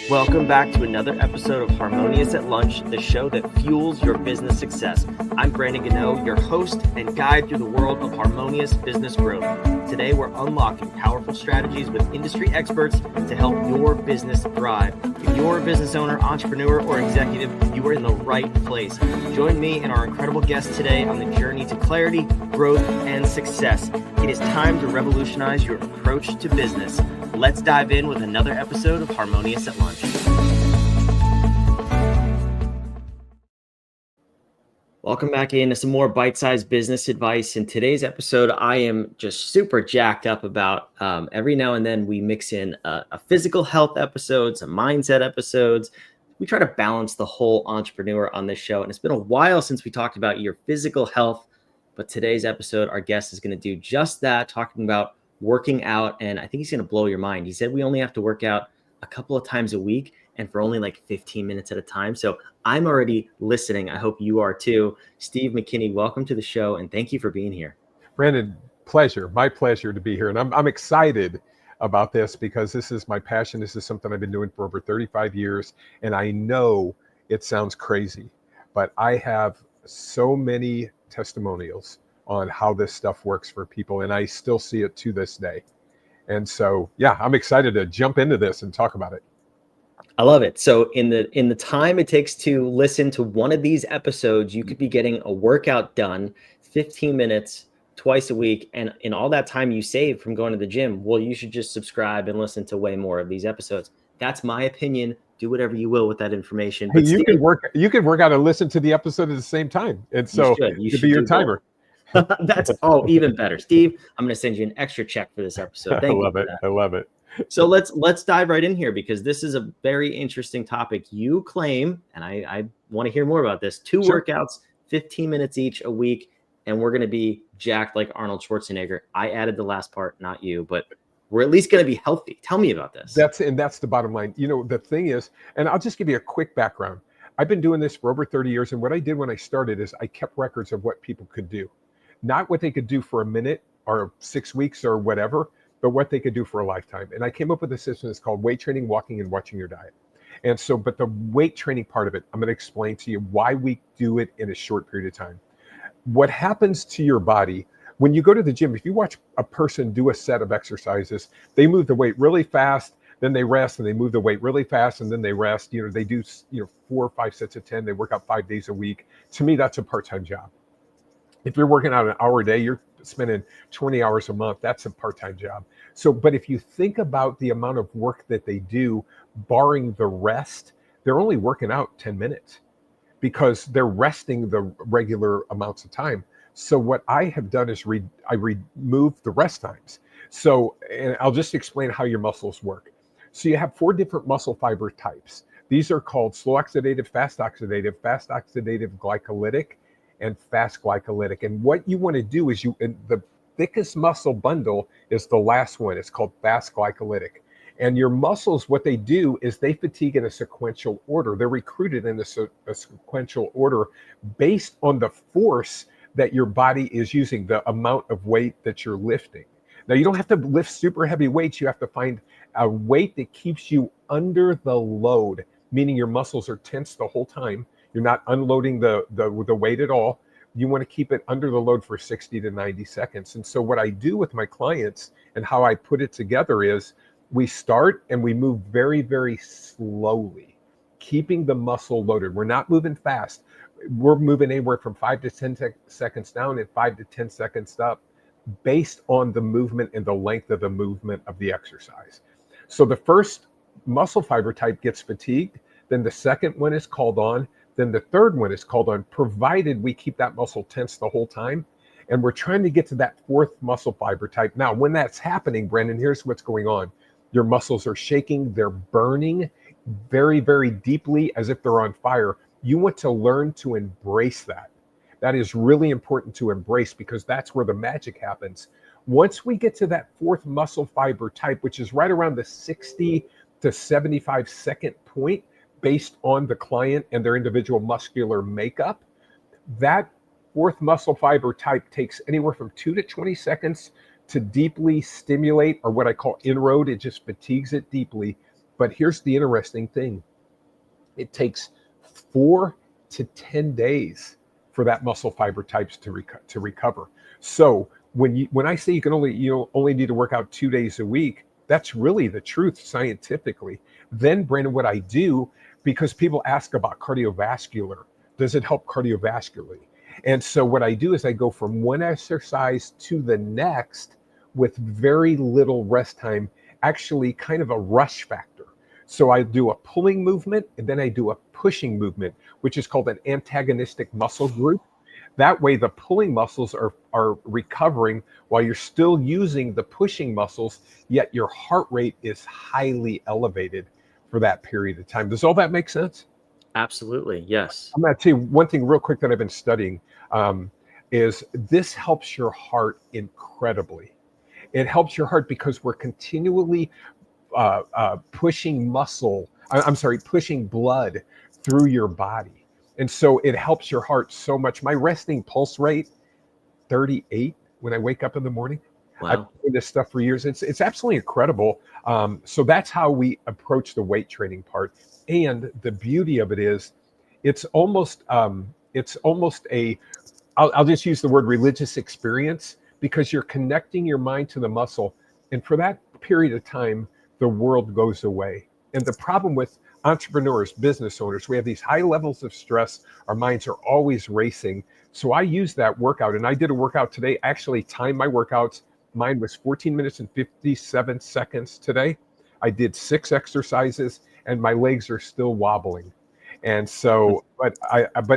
Welcome back to another episode of Harmonious at Lunch, the show that fuels your business success. I'm Brandon Gano, your host and guide through the world of harmonious business growth. Today, we're unlocking powerful strategies with industry experts to help your business thrive. If you're a business owner, entrepreneur, or executive, you are in the right place. Join me and our incredible guests today on the journey to clarity, growth, and success. It is time to revolutionize your approach to business. Let's dive in with another episode of Harmonious at Lunch. Welcome back into some more bite-sized business advice. In today's episode, I am just super jacked up about every now and then we mix in a physical health episode, some mindset episodes. We try to balance the whole entrepreneur on this show. And it's been a while since we talked about your physical health. But today's episode, our guest is going to do just that, talking about working out. And I think he's going to blow your mind. He said we only have to work out a couple of times a week and for only like 15 minutes at a time. So I'm already listening. I hope you are too. Steve McKinney, welcome to the show. And thank you for being here. Brandon, pleasure. My pleasure to be here. And I'm excited about this because this is my passion. This is something I've been doing for over 35 years. And I know it sounds crazy, but I have so many testimonials on how this stuff works for people. And I still see it to this day. And so, yeah, I'm excited to jump into this and talk about it. I love it. So in the time it takes to listen to one of these episodes, you could be getting a workout done 15 minutes twice a week. And in all that time you save from going to the gym, well, you should just subscribe and listen to way more of these episodes. That's my opinion. Do whatever you will with that information. But you can work out and listen to the episode at the same time. And so you should be your timer. That's even better. Steve, I'm going to send you an extra check for this episode. Thank you for that. I love it. So let's dive right in here because this is a very interesting topic. You claim, and I want to hear more about this, two workouts, 15 minutes each a week, and we're going to be jacked like Arnold Schwarzenegger. I added the last part, not you, but we're at least going to be healthy. Tell me about this. That's the bottom line. You know, the thing is, and I'll just give you a quick background. I've been doing this for over 30 years. And what I did when I started is I kept records of what people could do. Not what they could do for a minute or 6 weeks or whatever, but what they could do for a lifetime. And I came up with a system that's called weight training, walking, and watching your diet. And so, but the weight training part of it, I'm going to explain to you why we do it in a short period of time. What happens to your body when you go to the gym, if you watch a person do a set of exercises, they move the weight really fast, then they rest, and they move the weight really fast, and then they rest. You know, they do 4 or 5 sets of 10. They work out 5 days a week. To me, that's a part-time job. If you're working out an hour a day, you're spending 20 hours a month. That's a part-time job. So, but if you think about the amount of work that they do, barring the rest, they're only working out 10 minutes because they're resting the regular amounts of time. So what I have done is I remove the rest times. So, and I'll just explain how your muscles work. So you have 4 different muscle fiber types. These are called slow oxidative, fast oxidative glycolytic, and fast glycolytic. And what you want to do is the thickest muscle bundle is the last one. It's called fast glycolytic. And your muscles, what they do is they fatigue in a sequential order. They're recruited in a sequential order based on the force that your body is using, the amount of weight that you're lifting. Now, you don't have to lift super heavy weights. You have to find a weight that keeps you under the load, meaning your muscles are tense the whole time. You're not unloading the weight at all. You want to keep it under the load for 60 to 90 seconds. And so what I do with my clients and how I put it together is we start and we move very, very slowly, keeping the muscle loaded. We're not moving fast. We're moving anywhere from 5 to 10 seconds down and 5 to 10 seconds up based on the movement and the length of the movement of the exercise. So the first muscle fiber type gets fatigued. Then the second one is called on. Then the third one is called on, provided we keep that muscle tense the whole time. And we're trying to get to that 4th muscle fiber type. Now, when that's happening, Brandon, here's what's going on. Your muscles are shaking. They're burning very, very deeply as if they're on fire. You want to learn to embrace that. That is really important to embrace because that's where the magic happens. Once we get to that 4th muscle fiber type, which is right around the 60 to 75 second point, based on the client and their individual muscular makeup, that 4th muscle fiber type takes anywhere from 2 to 20 seconds to deeply stimulate, or what I call inroad. It just fatigues it deeply. But here's the interesting thing. It takes 4 to 10 days for that muscle fiber types to recover. So when I say you only need to work out 2 days a week, that's really the truth scientifically. Then, Brandon, what I do, because people ask about cardiovascular, does it help cardiovascularly? And so what I do is I go from one exercise to the next with very little rest time, actually kind of a rush factor. So I do a pulling movement and then I do a pushing movement, which is called an antagonistic muscle group. That way the pulling muscles are recovering while you're still using the pushing muscles, yet your heart rate is highly elevated for that period of time. Does all that make sense? Absolutely. Yes. I'm going to tell you one thing real quick that I've been studying, is this helps your heart incredibly. It helps your heart because we're continually pushing pushing blood through your body. And so it helps your heart so much. My resting pulse rate, 38 when I wake up in the morning. I've Wow. been doing this stuff for years. It's absolutely incredible. So that's how we approach the weight training part. And the beauty of it is, it's almost a I'll just use the word religious experience, because you're connecting your mind to the muscle. And for that period of time, the world goes away. And the problem with entrepreneurs, business owners, we have these high levels of stress. Our minds are always racing. So I use that workout. And I did a workout today, actually timed my workouts. Mine was 14 minutes and 57 seconds today. I did 6 exercises and my legs are still wobbling. And so, but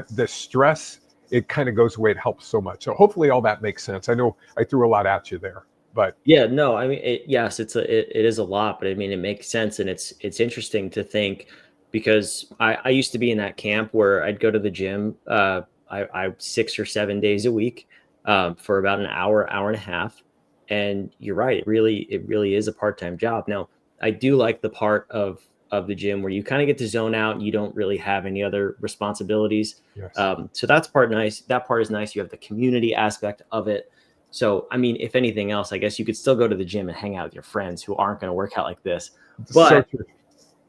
the stress, it kind of goes away. It helps so much. So hopefully all that makes sense. I know I threw a lot at you there, but Yeah, no, I mean, yes, it is a lot, but I mean, it makes sense, and it's interesting to think because I used to be in that camp where I'd go to the gym, I 6 or 7 days a week, for about an hour, hour and a half, and you're right, it really is a part-time job. Now, I do like the part of the gym where you kind of get to zone out and you don't really have any other responsibilities. yes. So that's part nice. That part is nice. You have the community aspect of it. So, I mean, if anything else, I guess you could still go to the gym and hang out with your friends who aren't going to work out like this. So But true.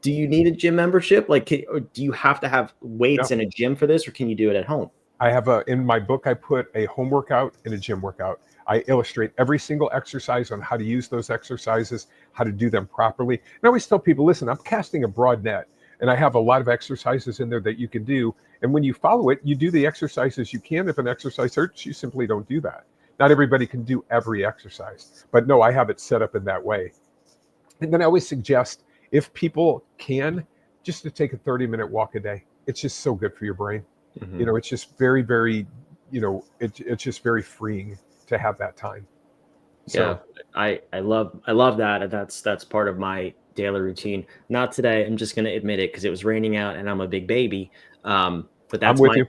do you need a gym membership? Like, or do you have to have weights No, in a gym for this, or can you do it at home? I have in my book, I put a home workout and a gym workout. I illustrate every single exercise on how to use those exercises, how to do them properly. And I always tell people, listen, I'm casting a broad net and I have a lot of exercises in there that you can do. And when you follow it, you do the exercises you can. If an exercise hurts, you simply don't do that. Not everybody can do every exercise, but no, I have it set up in that way. And then I always suggest, if people can, just to take a 30-minute walk a day. It's just so good for your brain. Hmm. It's just very, very, it's just very freeing to have that time. Yeah, So I love that, and that's part of my daily routine. Not today. I'm just going to admit it because it was raining out, and I'm a big baby. But I'm that's with my you.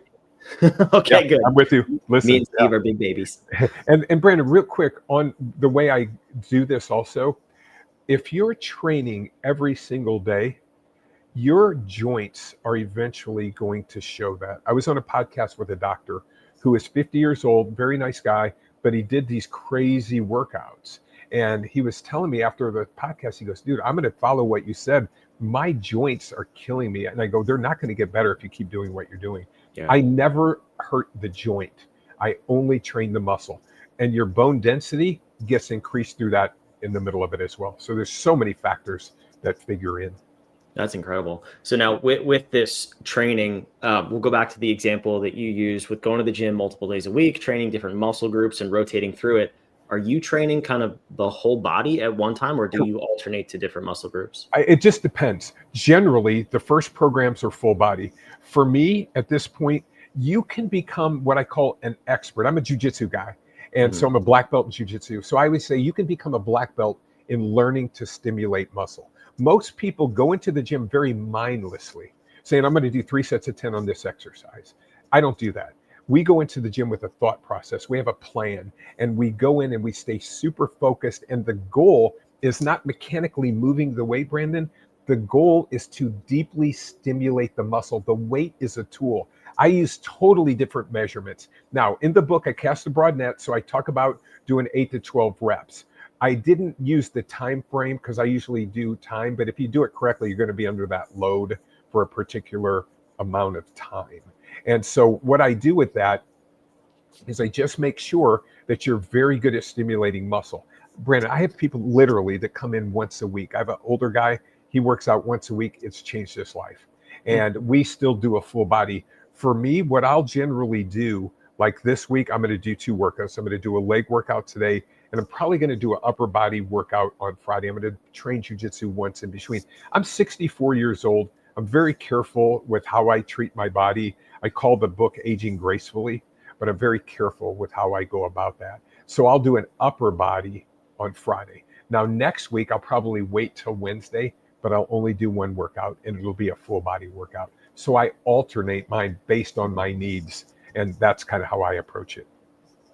Yeah, okay. Good. I'm with you. Me Listen, and Steve are big babies. yeah. And Brandon, real quick on the way I do this also, if you're training every single day, your joints are eventually going to show that. I was on a podcast with a doctor who is 50 years old, very nice guy, but he did these crazy workouts. And he was telling me after the podcast, he goes, dude, I'm going to follow what you said. My joints are killing me. And I go, they're not going to get better if you keep doing what you're doing. Yeah. I never hurt the joint. I only train the muscle. And your bone density gets increased through that in the middle of it as well. So there's so many factors that figure in. That's incredible. So now with this training, we'll go back to the example that you used with going to the gym multiple days a week, training different muscle groups and rotating through it. Are you training kind of the whole body at one time, or do you alternate to different muscle groups? It just depends. Generally, the first programs are full body. For me, at this point, you can become what I call an expert. I'm a jujitsu guy, and Mhm. so I'm a black belt in jujitsu. So I always say you can become a black belt in learning to stimulate muscle. Most people go into the gym very mindlessly, saying, I'm going to do 3 sets of 10 on this exercise. I don't do that. We go into the gym with a thought process. We have a plan, and we go in and we stay super focused. And the goal is not mechanically moving the weight, Brandon. The goal is to deeply stimulate the muscle. The weight is a tool. I use totally different measurements. Now, in the book, I cast a broad net, so I talk about doing 8 to 12 reps. I didn't use the time frame because I usually do time, but if you do it correctly, you're going to be under that load for a particular amount of time. And so what I do with that is I just make sure that you're very good at stimulating muscle. Brandon, I have people literally that come in once a week. I have an older guy, he works out once a week. It's changed his life. And we still do a full body. For me, what I'll generally do, like this week, I'm going to do 2 workouts. I'm going to do a leg workout today, and I'm probably going to do an upper body workout on Friday. I'm going to train jujitsu once in between. I'm 64 years old. I'm very careful with how I treat my body. I call the book Aging Gracefully, but I'm very careful with how I go about that. So I'll do an upper body on Friday. Now, next week, I'll probably wait till Wednesday, but I'll only do 1 workout, and it'll be a full body workout. So I alternate mine based on my needs, and that's kind of how I approach it.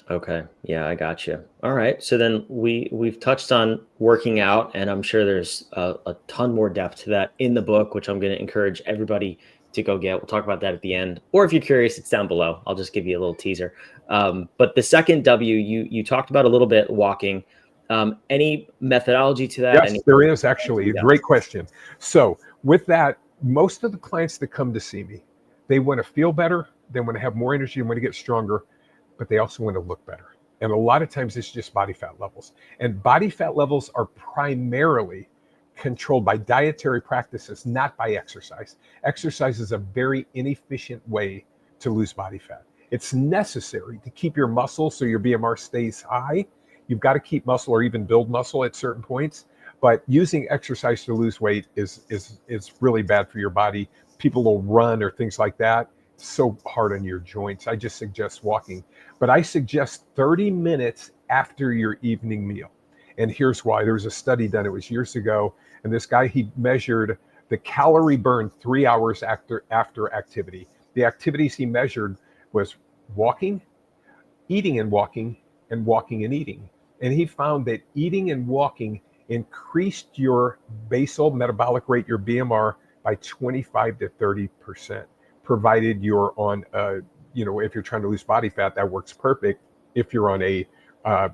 Okay. Yeah, I got you. All right. So then we've touched on working out, and I'm sure there's a ton more depth to that in the book, which I'm going to encourage everybody to go get. We'll talk about that at the end, or if you're curious, it's down below. I'll just give you a little teaser. But the second W, you talked about a little bit walking. Any methodology to that? Yes, there is actually. Great question. So with that, most of the clients that come to see me, they want to feel better, they want to have more energy, and want to get stronger, but they also want to look better. And a lot of times it's just body fat levels. And body fat levels are primarily controlled by dietary practices, not by exercise. Exercise is a very inefficient way to lose body fat. It's necessary to keep your muscle so your BMR stays high. You've got to keep muscle or even build muscle at certain points. But using exercise to lose weight is really bad for your body. People will run or things like that. So hard on your joints. I just suggest walking. But I suggest 30 minutes after your evening meal. And here's why. There was a study done, it was years ago, and this guy, he measured the calorie burn 3 hours after activity. The activities he measured was walking, eating and walking and eating. And he found that eating and walking increased your basal metabolic rate, your BMR, by 25 to 30%, provided you're on, if you're trying to lose body fat, that works perfect if you're on a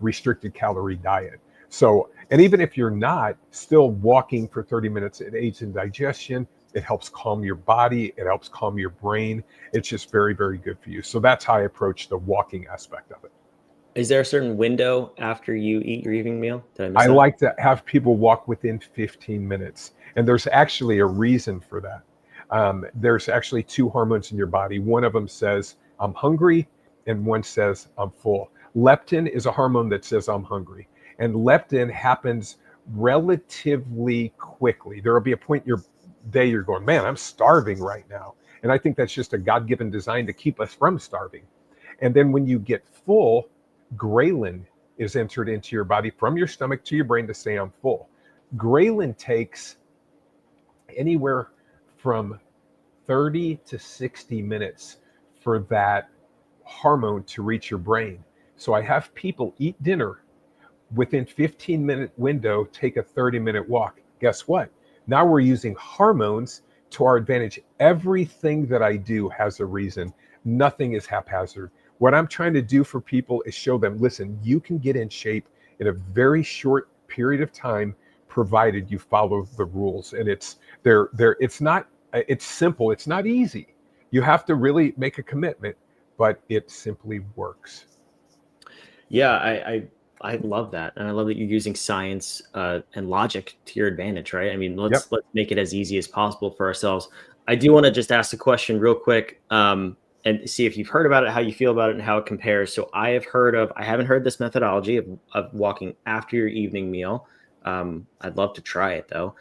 restricted calorie diet. So, and even if you're not, still walking for 30 minutes, it aids in digestion. It helps calm your body. It helps calm your brain. It's just very, very good for you. So that's how I approach the walking aspect of it. Is there a certain window after you eat your evening meal? Did I miss I that? like to have people walk within 15 minutes. And there's actually a reason for that. There's actually 2 hormones in your body. One of them says, I'm hungry, and one says, I'm full. Leptin is a hormone that says, I'm hungry. And leptin happens relatively quickly. There will be a point in your day you're going, man, I'm starving right now. And I think that's just a God-given design to keep us from starving. And then when you get full, ghrelin is entered into your body from your stomach to your brain to say, I'm full. Ghrelin takes anywhere from 30 to 60 minutes for that hormone to reach your brain. So I have people eat dinner, within 15-minute window, take a 30-minute walk. Guess what? Now we're using hormones to our advantage. Everything that I do has a reason. Nothing is haphazard. What I'm trying to do for people is show them, listen, you can get in shape in a very short period of time, provided you follow the rules. And it's simple. It's not easy. You have to really make a commitment, but it simply works. Yeah, I love that, and I love that you're using science and logic to your advantage, right? I mean, let's make it as easy as possible for ourselves. I do want to just ask a question real quick, and see if you've heard about it, how you feel about it, and how it compares. So I haven't heard this methodology of walking after your evening meal. I'd love to try it though.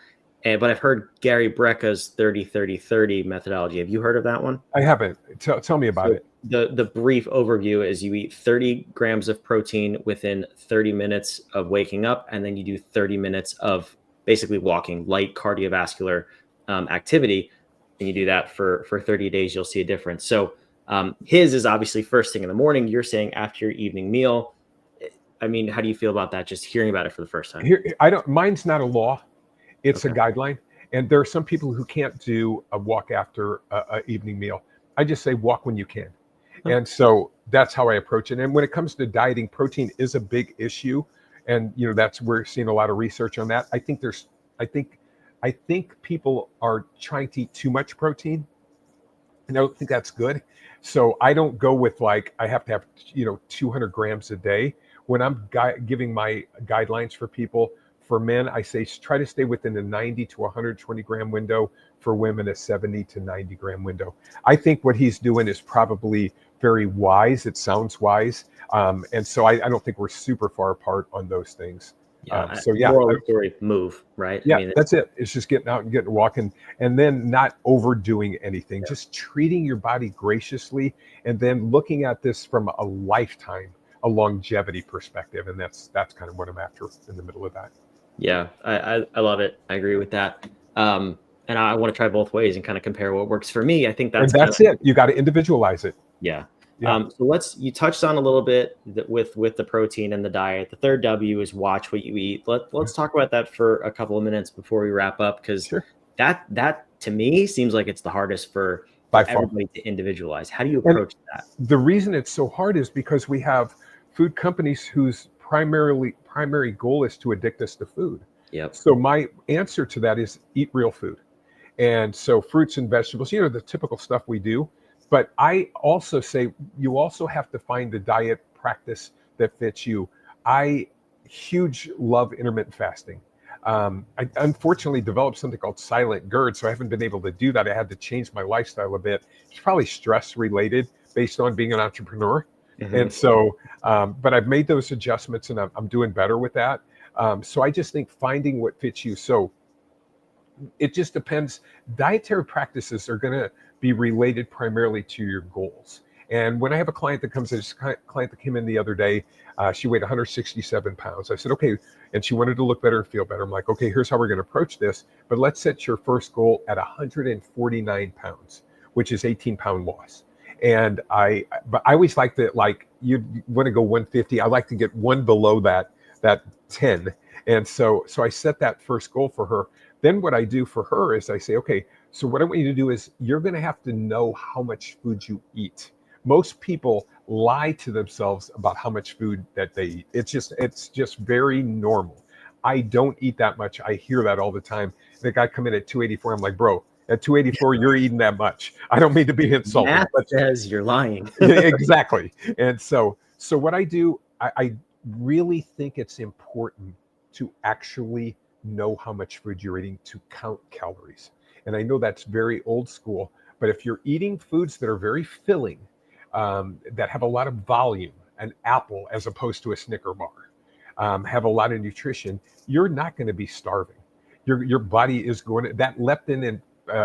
But I've heard Gary Brecka's 30-30-30 methodology. Have you heard of that one? I haven't. Tell me about it. The brief overview is you eat 30 grams of protein within 30 minutes of waking up, and then you do 30 minutes of basically walking, light cardiovascular activity, and you do that for 30 days. You'll see a difference. So his is obviously first thing in the morning. You're saying after your evening meal. I mean, how do you feel about that? Just hearing about it for the first time. Mine's not a law. It's a guideline. And there are some people who can't do a walk after a evening meal. I just say walk when you can. And so that's how I approach it. And when it comes to dieting, protein is a big issue. And that's we're seeing a lot of research on that. I think I think people are trying to eat too much protein, and I don't think that's good. So I don't go with like I have to have 200 grams a day. When I'm giving my guidelines for people, for men, I say try to stay within the 90 to 120 gram window. For women, a 70 to 90 gram window. I think what he's doing is probably very wise. It sounds wise, and so I don't think we're super far apart on those things. Yeah. So yeah, Moral of the story, move, right? I yeah, mean, that's it. It's just getting out and getting walking, and then not overdoing anything, just treating your body graciously, and then looking at this from a lifetime, a longevity perspective. And that's kind of what I'm after in the middle of that. yeah, I love it. I agree with that. And I want to try both ways and kind of compare what works for me. I think And that's kind of, that's it. You got to individualize it. yeah. Yeah. So you touched on a little bit with the protein and the diet. The third W is watch what you eat. Let's talk about that for a couple of minutes before we wrap up, because Sure. that to me seems like it's the hardest for By far. everybody to individualize. How do you And approach that? the reason it's so hard is because we have food companies whose primary goal is to addict us to food. Yep. So my answer to that is eat real food. And so fruits and vegetables, the typical stuff we do. But I also say you also have to find the diet practice that fits you. I huge love intermittent fasting. I unfortunately developed something called silent GERD, so I haven't been able to do that. I had to change my lifestyle a bit. It's probably stress related based on being an entrepreneur. And so, but I've made those adjustments, and I'm doing better with that. So I just think finding what fits you. So it just depends. Dietary practices are going to be related primarily to your goals. And when I have a client that comes in, this client that came in the other day, she weighed 167 pounds. I said, okay, and she wanted to look better and feel better. I'm like, okay, here's how we're going to approach this. But let's set your first goal at 149 pounds, which is 18-pound loss. And but I always like that, like you want to go 150. I like to get one below that 10. And so I set that first goal for her. Then what I do for her is I say, okay, so what I want you to do is you're going to have to know how much food you eat. Most people lie to themselves about how much food that they eat. It's just very normal. I don't eat that much. I hear that all the time. The guy come in at 284. I'm like, bro, at 284, you're eating that much. I don't mean to be insulting, Math but says you're lying. exactly. And so what I do, I really think it's important to actually know how much food you're eating, to count calories. And I know that's very old school, but if you're eating foods that are very filling, that have a lot of volume, an apple as opposed to a Snicker bar, have a lot of nutrition, you're not going to be starving. Your body is going to, that leptin and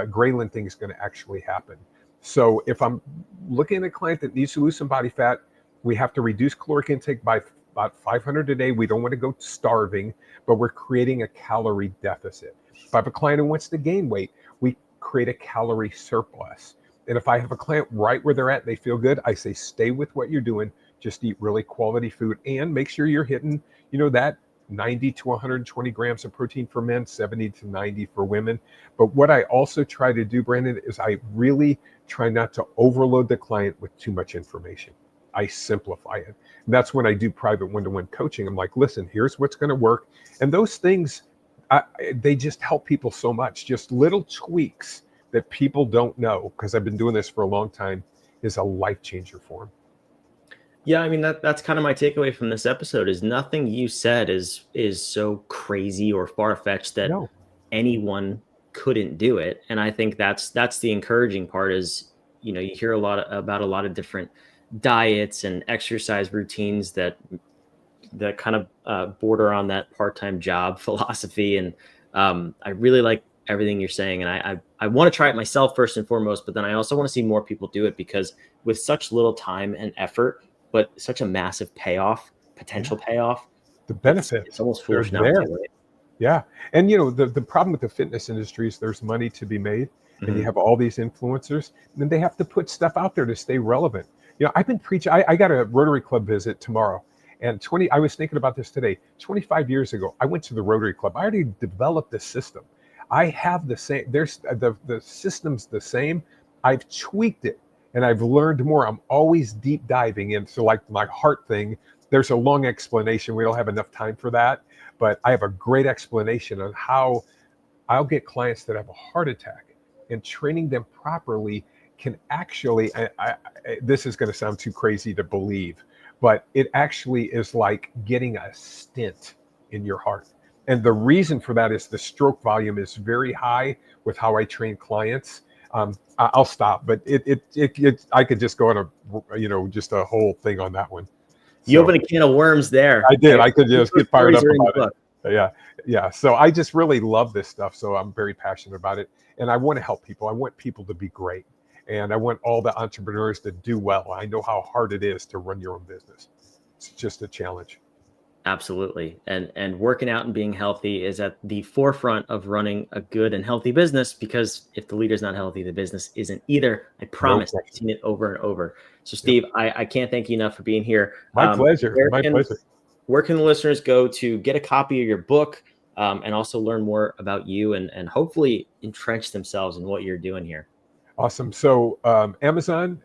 ghrelin thing is going to actually happen. So if I'm looking at a client that needs to lose some body fat, we have to reduce caloric intake by about 500 a day. We don't want to go starving, but we're creating a calorie deficit. If I have a client who wants to gain weight, we create a calorie surplus. And if I have a client right where they're at, they feel good, I say, stay with what you're doing, just eat really quality food and make sure you're hitting, that 90 to 120 grams of protein for men, 70 to 90 for women. But what I also try to do, Brandon, is I really try not to overload the client with too much information. I simplify it. And that's when I do private one-to-one coaching. I'm like, listen, here's what's going to work. And those things, they just help people so much. Just little tweaks that people don't know, because I've been doing this for a long time, is a life changer for them. Yeah, I mean that's kind of my takeaway from this episode is nothing you said is so crazy or far-fetched that No. anyone couldn't do it. And I think that's the encouraging part is, you hear about a lot of different diets and exercise routines that kind of border on that part-time job philosophy. And I really like everything you're saying. And I want to try it myself first and foremost, but then I also want to see more people do it, because with such little time and effort, but such a massive potential payoff, The benefits, it's almost they're foolish not there. to. Right? Yeah. And the problem with the fitness industry is there's money to be made, and you have all these influencers, and then they have to put stuff out there to stay relevant. I've been preaching, I got a Rotary Club visit tomorrow, and I was thinking about this today. 25 years ago, I went to the Rotary Club. I already developed the system. I have the same, there's the system's the same. I've tweaked it and I've learned more. I'm always deep diving into like my heart thing there's a long explanation. We don't have enough time for that, but I have a great explanation on how I'll get clients that have a heart attack, and training them properly can actually, this is going to sound too crazy to believe, but it actually is like getting a stent in your heart. And the reason for that is the stroke volume is very high with how I train clients. I'll stop, but I could just go on just a whole thing on that one. You opened a can of worms there. I did. I could just get fired up about it. Yeah. So I just really love this stuff. So I'm very passionate about it, and I want to help people. I want people to be great, and I want all the entrepreneurs to do well. I know how hard it is to run your own business. It's just a challenge. Absolutely. And working out and being healthy is at the forefront of running a good and healthy business, because if the leader's not healthy, the business isn't either. I promise. I've seen it over and over. So Steve, I can't thank you enough for being here. My pleasure. My pleasure. Where can the listeners go to get a copy of your book, and also learn more about you and hopefully entrench themselves in what you're doing here? Awesome. So Amazon,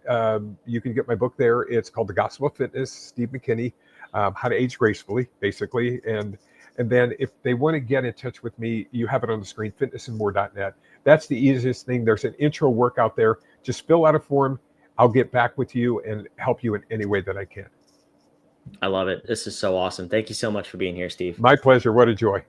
you can get my book there. It's called The Gospel of Fitness, Steve McKinney. How to age gracefully, basically. And then if they want to get in touch with me, you have it on the screen, fitnessandmore.net. That's the easiest thing. There's an intro workout there. Just fill out a form. I'll get back with you and help you in any way that I can. I love it. This is so awesome. Thank you so much for being here, Steve. My pleasure. What a joy.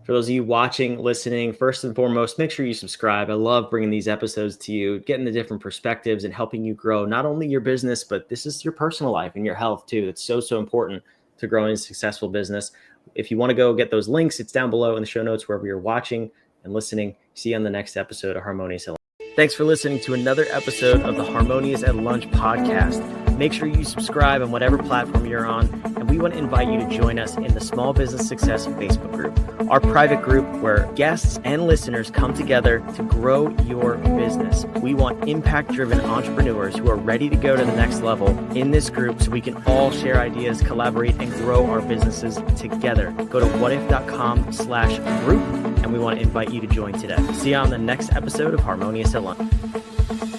For those of you watching, listening, first and foremost, make sure you subscribe. I love bringing these episodes to you, getting the different perspectives and helping you grow not only your business, but this is your personal life and your health too. It's so, so important to growing a successful business. If you want to go get those links, it's down below in the show notes wherever you're watching and listening. See you on the next episode of Harmonious at Lunch. Thanks for listening to another episode of the Harmonious at Lunch podcast. Make sure you subscribe on whatever platform you're on, and we want to invite you to join us in the Small Business Success Facebook group, our private group where guests and listeners come together to grow your business. We want impact-driven entrepreneurs who are ready to go to the next level in this group so we can all share ideas, collaborate, and grow our businesses together. Go to whatif.com/group, and we want to invite you to join today. See you on the next episode of Harmonious at Lunch.